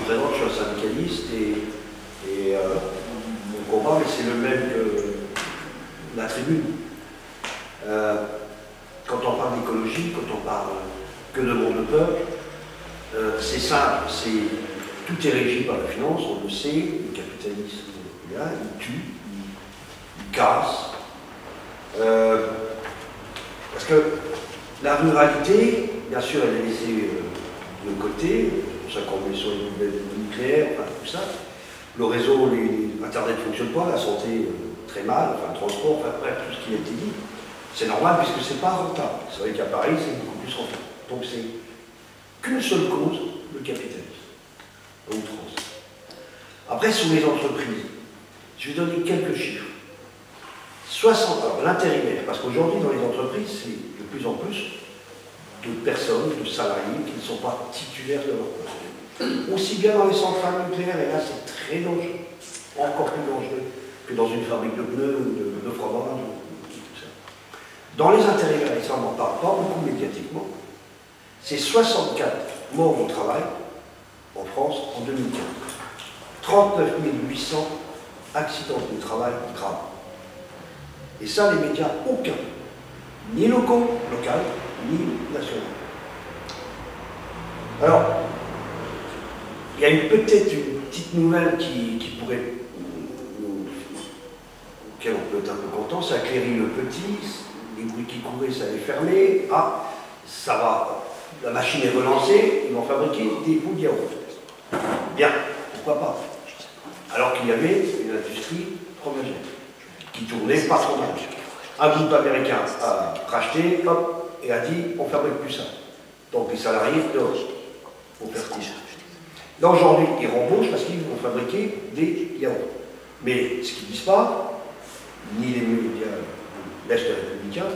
me présente, je suis un syndicaliste et mon combat, mais c'est le même que la tribune. Quand on parle d'écologie, quand on parle que de monde de peur, c'est simple, tout est régi par la finance, on le sait, le capitalisme est là, il tue, il casse. Parce que la ruralité, bien sûr, elle est laissée de côté, c'est pour ça qu'on met sur les nouvelles nucléaires, enfin, tout ça. Le réseau, Internet ne fonctionne pas, la santé très mal, enfin, le transport, enfin, bref, tout ce qui a été dit. C'est normal puisque c'est pas rentable. C'est vrai qu'à Paris, c'est beaucoup plus rentable. Donc c'est qu'une seule cause, le capitalisme, à outrance. Après, sur les entreprises, je vais donner quelques chiffres. 60, alors l'intérimaire, parce qu'aujourd'hui dans les entreprises, c'est de plus en plus de personnes, de salariés qui ne sont pas titulaires de leur poste. Aussi bien dans les centrales nucléaires, et là c'est très dangereux, encore plus dangereux que dans une fabrique de pneus ou de fromage. Dans les intérimaires, et ça on n'en parle pas beaucoup médiatiquement, c'est 64 morts au travail en France en 2015. 39 800 accidents de travail graves. Et ça, les médias, aucun. Ni local, ni national. Alors, il y a peut-être une petite nouvelle qui pourrait, auquel on peut être un peu content, c'est Cléry le Petit, les bruits qui couraient, ça allait fermer. Ah, ça va, la machine est relancée, ils vont fabriquer des bouts de yaourt. Bien, pourquoi pas? Alors qu'il y avait une industrie fromagère qui tournait pas trop mal. Un groupe américain a racheté, hop, et a dit on ne fabrique plus ça. Donc les salariés dehors, pour faire tirer. Là aujourd'hui, ils rembauchent parce qu'ils vont fabriquer des yaourts. Mais ce qu'ils ne disent pas, ni les médias de l'Est républicain,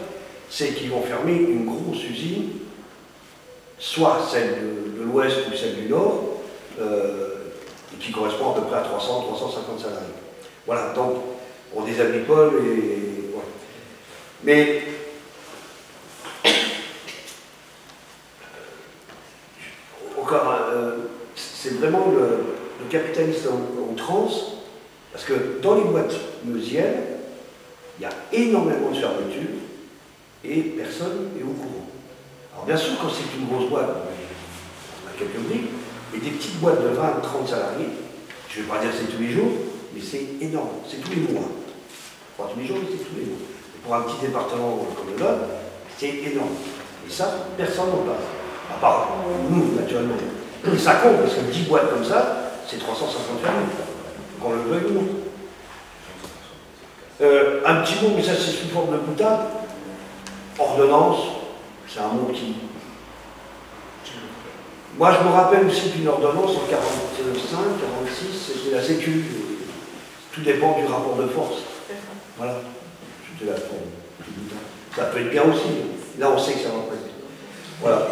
c'est qu'ils vont fermer une grosse usine, soit celle de l'Ouest ou celle du Nord, et qui correspond à peu près à 300-350 salariés. Voilà, donc on déshabille Paul et voilà. Mais encore, c'est vraiment le capitalisme en transe, parce que dans les boîtes meusiennes, il y a énormément de fermetures et personne n'est au courant. Alors bien sûr, quand c'est une grosse boîte, on a quelques briques, mais des petites boîtes de 20 ou 30 salariés, je ne vais pas dire que c'est tous les jours, mais c'est énorme, c'est tous les mois. Pas tous les jours, mais c'est tous les mois. Et pour un petit département comme le nôtre, c'est énorme. Et ça, personne n'en parle. À part nous, naturellement. Et ça compte, parce que 10 boîtes comme ça, c'est 350 fermes. Qu'on le veuille ou non. Un petit mot, mais ça c'est sous forme de boutade. Ordonnance, c'est un mot qui... Moi je me rappelle aussi qu'une ordonnance en 45, 46, c'était la sécu. Tout dépend du rapport de force. Voilà. C'était la forme. Ça peut être bien aussi. Là on sait que ça va pas être. Voilà.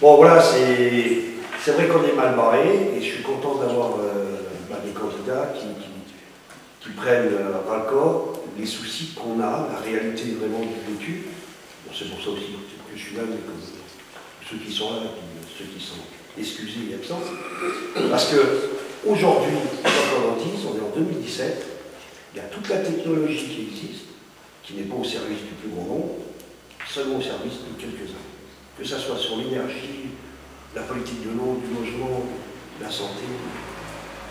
Bon voilà, c'est vrai qu'on est mal barré et je suis content d'avoir des candidats qui prennent à le corps les soucis qu'on a, la réalité vraiment du vécu. Bon, c'est pour ça aussi que je suis là, mais comme ceux qui sont là, et ceux qui sont excusés et absents. Parce que aujourd'hui, comme on dit, on est en 2017, il y a toute la technologie qui existe, qui n'est pas au service du plus grand nombre, seulement au service de quelques-uns. Que ce soit sur l'énergie, la politique de l'eau, du logement, la santé,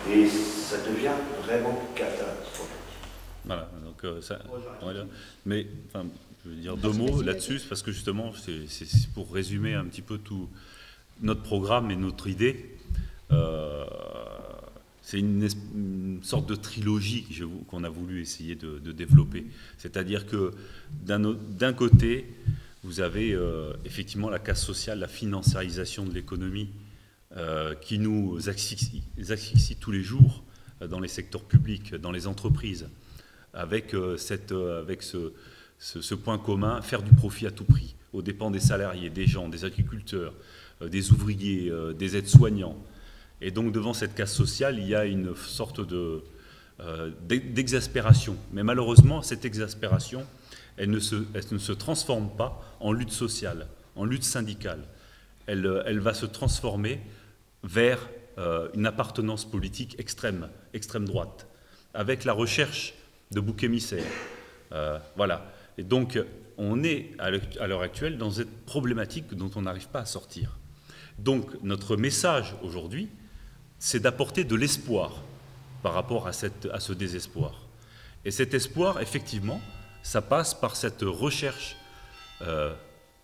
et ça devient vraiment catastrophique. Voilà, donc ça, voilà. Mais enfin, je veux dire deux mots là-dessus, parce que justement, c'est pour résumer un petit peu tout notre programme et notre idée. C'est une sorte de trilogie qu'on a voulu essayer de développer. C'est-à-dire que d'un côté, vous avez effectivement la casse sociale, la financiarisation de l'économie qui nous asphyxie tous les jours dans les secteurs publics, dans les entreprises, avec ce point commun, faire du profit à tout prix, aux dépens des salariés, des gens, des agriculteurs, des ouvriers, des aides-soignants. Et donc devant cette casse sociale, il y a une sorte d'exaspération. Mais malheureusement, cette exaspération, elle ne se transforme pas en lutte sociale, en lutte syndicale. elle va se transformer vers une appartenance politique extrême droite, avec la recherche de boucs émissaires. Voilà. Et donc, on est à l'heure actuelle dans cette problématique dont on n'arrive pas à sortir. Donc, notre message aujourd'hui, c'est d'apporter de l'espoir par rapport à ce désespoir. Et cet espoir, effectivement, ça passe par cette recherche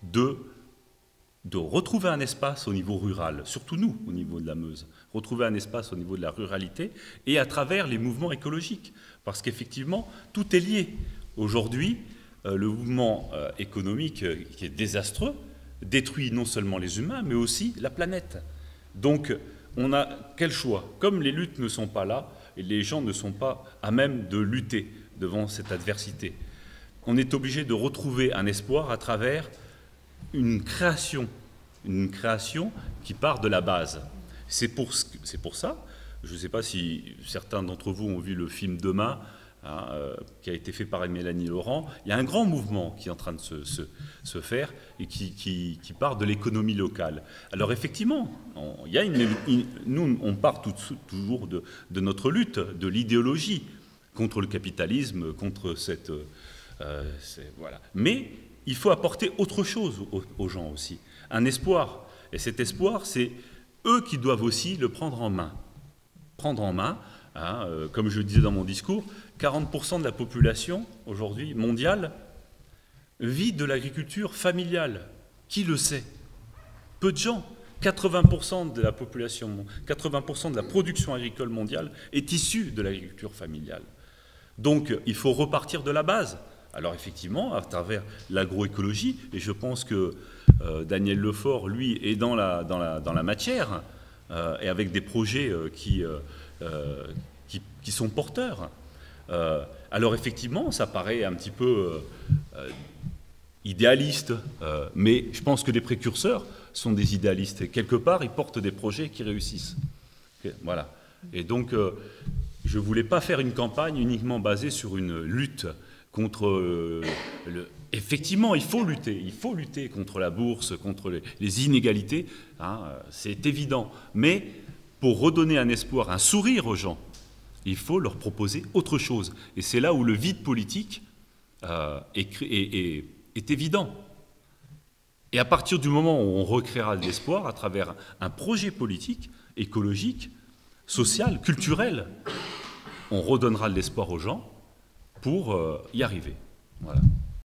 de retrouver un espace au niveau rural, surtout nous, au niveau de la Meuse, retrouver un espace au niveau de la ruralité et à travers les mouvements écologiques. Parce qu'effectivement, tout est lié. Aujourd'hui, le mouvement économique qui est désastreux détruit non seulement les humains, mais aussi la planète. Donc, on a quel choix? Comme les luttes ne sont pas là, et les gens ne sont pas à même de lutter devant cette adversité, on est obligé de retrouver un espoir à travers une création qui part de la base. C'est pour ça, je ne sais pas si certains d'entre vous ont vu le film Demain, hein, qui a été fait par Mélanie Laurent. Il y a un grand mouvement qui est en train de se faire et qui part de l'économie locale. Alors effectivement, nous on part toujours de notre lutte, de l'idéologie contre le capitalisme, contre cette... voilà. Mais il faut apporter autre chose aux gens aussi, un espoir. Et cet espoir, c'est eux qui doivent aussi le prendre en main. Prendre en main, hein, comme je le disais dans mon discours, 40% de la population aujourd'hui mondiale vit de l'agriculture familiale. Qui le sait? Peu de gens. 80% de la population, 80% de la production agricole mondiale est issue de l'agriculture familiale. Donc il faut repartir de la base. Alors effectivement, à travers l'agroécologie, et je pense que Daniel Lefort, lui, est dans la matière, et avec des projets qui sont porteurs. Alors effectivement, ça paraît un petit peu idéaliste, mais je pense que les précurseurs sont des idéalistes. Et quelque part, ils portent des projets qui réussissent. Voilà. Et donc, je ne voulais pas faire une campagne uniquement basée sur une lutte contre Effectivement, il faut lutter contre la bourse, contre les inégalités, hein, c'est évident. Mais pour redonner un espoir, un sourire aux gens, il faut leur proposer autre chose. Et c'est là où le vide politique est évident. Et à partir du moment où on recréera de l'espoir à travers un projet politique, écologique, social, culturel, on redonnera de l'espoir aux gens pour y arriver. Voilà.